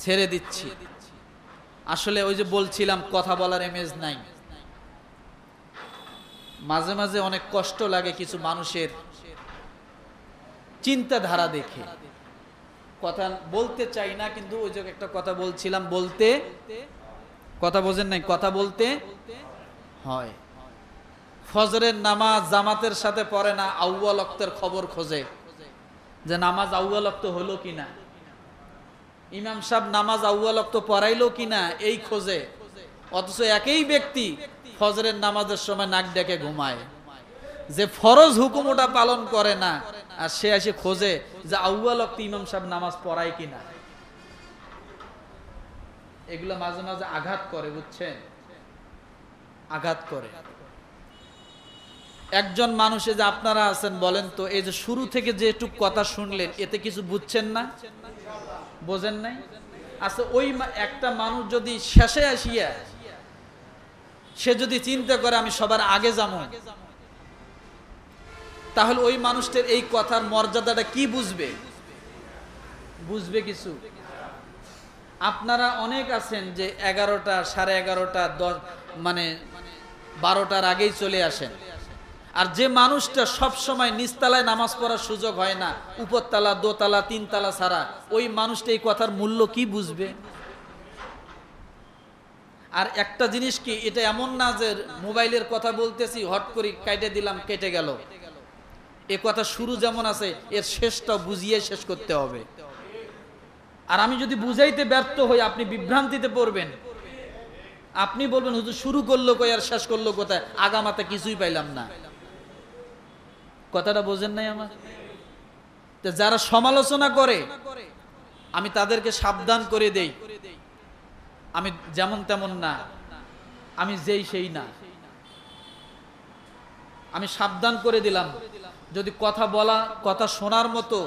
ছেড়ে দিচ্ছি। আসলে ওই যে বলছিলাম কথা বলার এমেজ নাই। মাঝে মাঝে অনেক কষ্ট লাগে কিছু মানুষের চিন্তাধারা দেখে। কথা বলতে চাই না, কিন্তু ওই যে একটা কথা বলছিলাম, বলতে কথা বোঝেন নাই, কথা বলতে হয়। ফজরের নামাজ জামাতের সাথে পড়ে না, আউয়াল ওয়াক্তের খবর খোঁজে যে নামাজ আউয়াল ওয়াক্ত হলো কিনা, ইমাম সাহেব নামাজ আউয়াল ওয়াক্ত পড়াইলো কিনা এই খোঁজে। অথচ একই ব্যক্তি ফজরের নামাজের সময় নাক ডেকে ঘুমায়, যে ফরজ হুকুম ওটা পালন করে না, আর সে এসে খোঁজে যে আউয়াল ওয়াক্তে ইমাম সাহেব নামাজ পড়ায় কিনা। এগুলো মাঝে মাঝে আঘাত করে, বুঝছেন, আঘাত করে। একজন মানুষে যে আপনারা আছেন, বলেন তো, এই যে শুরু থেকে যেটুক কথা শুনলেন, এতে কিছু বুঝছেন না, বোঝেন নাই? আচ্ছা, ওই একটা মানুষ যদি শেষে আসিয়া সে যদি চিন্তা করে আমি সবার আগে যাবো, তাহলে ওই মানুষটার এই কথার মর্যাদাটা কি বুঝবে? বুঝবে কিছু? আপনারা অনেক আছেন যে 11টা, 11:30, 10 মানে 12টার আগেই চলে আসেন। আর যে মানুষটা সব সময় নিচতলায় নামাজ পড়ার সুযোগ হয় না, উপরতলা, দোতলা, 3তলা ছাড়া, ওই মানুষটা এই কথার মূল্য কি বুঝবে? আর একটা জিনিস কি, এটা এমন না যে মোবাইলের কথা বলতেছি হট করে কেটে দিলাম, কেটে গেল। এ কথা শুরু যেমন আছে, এর শেষটা বুঝিয়ে শেষ করতে হবে। আর আমি যদি বুঝাইতে ব্যর্থ হই, আপনি বিভ্রান্তিতে পড়বেন। আপনি বলবেন হুজুর শুরু করলো কই আর শেষ করলো কোথায়, আগামাতে কিছুই পাইলাম না। কথাটা বোঝেন নাই আমার? তো যারা সমালোচনা করে, আমি তাদেরকে সাবধান করে দেই, আমি যেমন তেমন না, আমি যেই সেই না। আমি সাবধান করে দিলাম, যদি কথা বলা, কথা শোনার মতো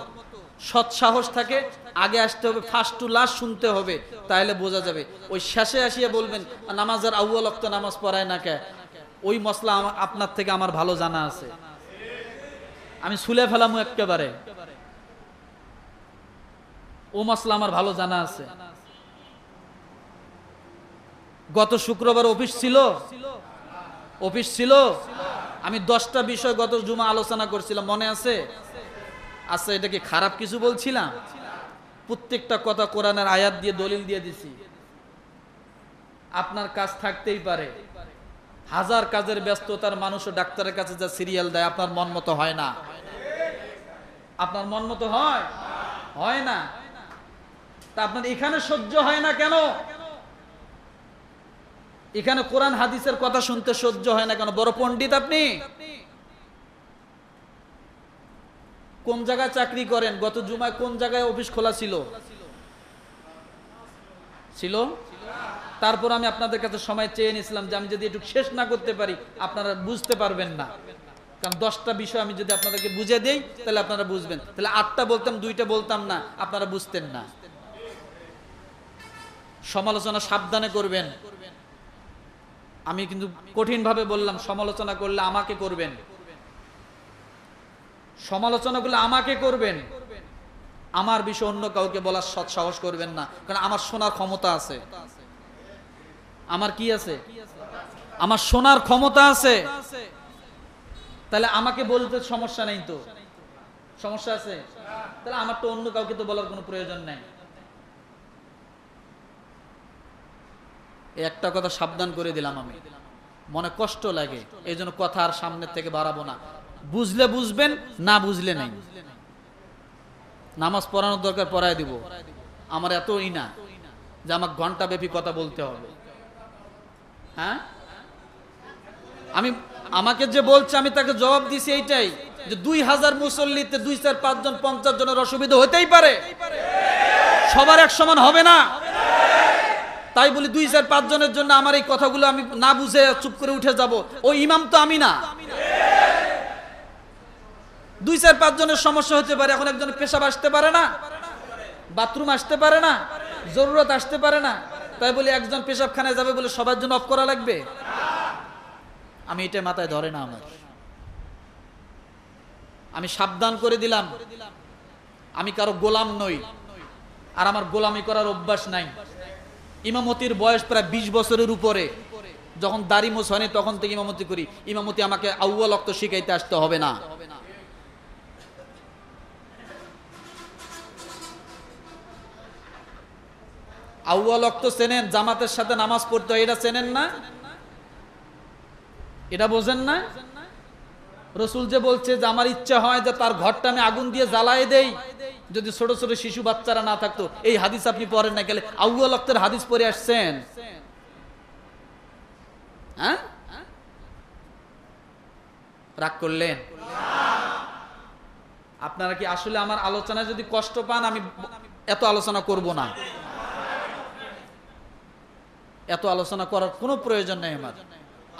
সৎ সাহস থাকে, আগে আসতে হবে, ফার্স্ট টু লাস্ট শুনতে হবে, তাহলে বোঝা যাবে। ওই শেষে আসিয়া বলবেন নামাজের আউয়াল ওয়াক্তে নামাজ পড়ায় না কে, ওই মসলা আপনার থেকে আমার ভালো জানা আছে, আমি ছুলে ফেলামু একেবারে, ও মসলা আমার ভালো জানা আছে। গত শুক্রবার অফিস ছিল, আমি 10টা বিষয় গত জুমা আলোচনা করছিলাম, মনে আছে? আচ্ছা, এটা কি খারাপ কিছু বলছিলাম? প্রত্যেকটা কথা কোরআনের আয়াত দিয়ে দলিল দিয়ে দিছি। আপনার কাজ থাকতেই পারে, হাজার কাজের ব্যস্ততার মানুষও ডাক্তারের কাছে যা সিরিয়াল দেয়, আপনার মন মতো হয় না। আপনার মন মতো হয় না। তা আপনার এখানে সহ্য হয় না কেন? এখানে কোরআন হাদিসের কথা শুনতে সহ্য হয় না কেন? বড় পণ্ডিত আপনি, কোন জায়গায় চাকরি করেন? গত জুমায় কোন জায়গায় অফিস খোলা ছিল? তারপর আমি আপনাদের কাছে সময় চেয়ে নিয়েছিলাম যে আমি যদি একটু শেষ না করতে পারি, আপনারা বুঝতে পারবেন না। কারণ 10টা বিষয় আমি যদি আপনাদেরকে বুঝে দেই, তাহলে আপনারা বুঝবেন। তাহলে 8টা বলতাম, 2টা বলতাম না, আপনারা বুঝতেন না। সমালোচনা সাবধানে করবেন। আমি কিন্তু কঠিন ভাবে বললাম, সমালোচনা করলে আমাকে করবেন, সমালোচনাগুলো আমাকে করবেন, আমার বিষয় অন্য কাউকে বলার সৎ সাহস করবেন না। কারণ আমার শোনার ক্ষমতা আছে। আমার কি আছে? আমার শোনার ক্ষমতা আছে। তাহলে আমাকে বলতে সমস্যা নেই তো? সমস্যা আছে? তাহলে আমার তো অন্য কাউকে তো বলার কোনো প্রয়োজন নাই। একটা কথা সাবধান করে দিলাম, আমি মনে কষ্ট লাগে, এই জন্য কথা আর সামনের থেকে বাড়াবো না। বুঝলে বুঝবেন, না বুঝলে নাই। নামাজ পড়ানোর দরকার পড়ায় দিব, আমার এতই না যে আমার ঘন্টা ব্যাপী কথা বলতে হবে। হ্যাঁ, আমাকে যে বলছে আমি তাকে জবাব দিছি এইটাই যে 2000 মুসল্লিতে 2, 4, 5 জন 50 জনের অসুবিধা হতেই পারে, সবার এক সমান হবে না। তাই বলি 2, 4, 5 জনের জন্য আমার এই কথাগুলো আমি না বুঝে চুপ করে উঠে যাব, ওই ইমাম তো আমি না। 2, 4, 5 জনের সমস্যা হতে পারে। এখন একজনের পেশাব আসতে পারে না, বাথরুম আসতে পারে না, জরুরত আসতে পারে না, তাই বলি একজন পেশাবখানায় যাবে বলে সবার জন্য অফ করা লাগবে? আমি এটা মাথায় ধরে না আমার। আমি সাবধান করে দিলাম, আমি কারো গোলাম নই। আর আমার গোলামি করার অভ্যাস নাই। ইমামতির বয়স প্রায় 20 বছরের উপরে, যখন দাড়ি মোছ হয়নি তখন থেকে ইমামতি করি। ইমামতি আমাকে আউয়াল ওয়াক্ত শিখাইতে আসতে হবে না। আউয়াল ওয়াক্ত চেনেন? জামাতের সাথে নামাজ পড়তে হয়, এটা চেনেন না? এটা বোঝেন না? রসুল যে বলছে যে আমার ইচ্ছা হয় যে তার ঘরটা আমি আগুন দিয়ে জ্বালায় দেই যদি ছোট ছোট শিশু বাচ্চারা না থাকতো। এই হাদিস আপনি পড়েন না, গেলে আউয়াল ওয়াক্তের হাদিস পড়ে আসছেন? হ্যাঁ, রাগ করলেন? আপনারা কি আসলে আমার আলোচনায় যদি কষ্ট পান, আমি এত আলোচনা করব না। এত আলোচনা করার কোনো প্রয়োজন নেই আমার।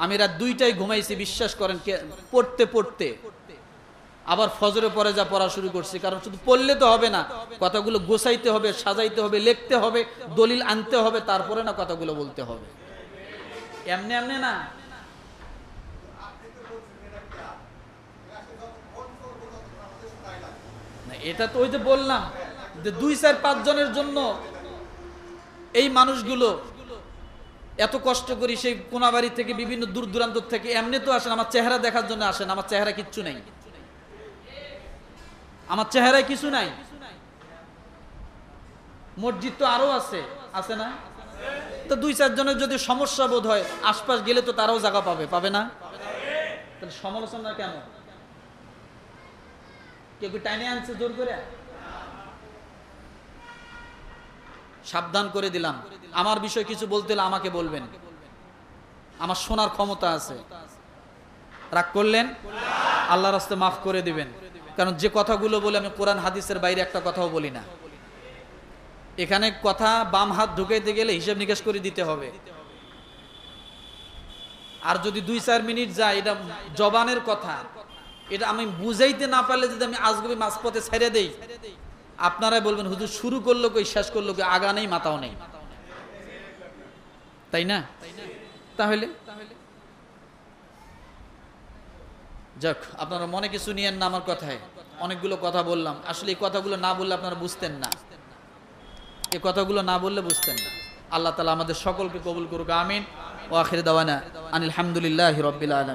আমি রাত 2টায় ঘুমাইছি, বিশ্বাস করেন, পড়তে পড়তে। আবার ফজরে পরে যা পড়া শুরু করছি, কারণ শুধু পড়লে তো হবে না, কথাগুলো গোছাইতে হবে, সাজাইতে হবে, লিখতে হবে, দলিল আনতে হবে, তারপরে না কথাগুলো বলতে হবে। এমনি এমনি না। এটা তো ওই যে বললাম যে 2-4-5 জনের জন্য এই মানুষগুলো এত কষ্ট করি, সেই কোনাবাড়ি থেকে, বিভিন্ন দূর দূরান্ত থেকে। এমনি তো আসেন আমার চেহারা দেখার জন্য আসেন, আমার চেহারা কিচ্ছু নাই, আমার চেহারায় কিছু নাই। মসজিদ তো আরো আছে, আছে না? তো 2-4 জনের যদি সমস্যা বোধ হয়, আশপাশ গেলে তো তারাও জায়গা পাবে, পাবে না? তাহলে সমালোচনা কেন? কেউ টাইনে আনছে জোর করে? সাবধান করে দিলাম, আমার বিষয় কিছু বলতে হলে আমাকে বলবেন, আমার শোনার ক্ষমতা আছে। রাগ করলেন? আল্লাহর রাস্তায় মাফ করে দিবেন। কারণ যে কথাগুলো বলে আমি কোরআন হাদিসের বাইরে একটা কথাও বলি না। এখানে কথা বাম হাত ঢুকাইতে গেলে হিসাব নিকাশ করে দিতে হবে। আর যদি 2-4 মিনিট যায়, এটা জবানের কথা, এটা আমি বুঝাইতে না পারলে যদি আমি আজগবি মাঝপথে ছেড়ে দেই, আপনারাই বলবেন হুজুর শুরু করলো কই, শেষ করলো কই, আগা নেই মাথাও নেই, তাই না? তাহলে যাক, আপনারা মনে কিছু নিয়েন না আমার কথায়। অনেকগুলো কথা বললাম, আসলে এই কথাগুলো না বললে আপনারা বুঝতেন না, এই কথাগুলো না বললে বুঝতেন না। আল্লাহ তাআলা আমাদের সকলকে কবুল করুক, আমিন। ওয়া আখির দাওয়ানা আনিল হামদুলিল্লাহি রাব্বিল আলামিন।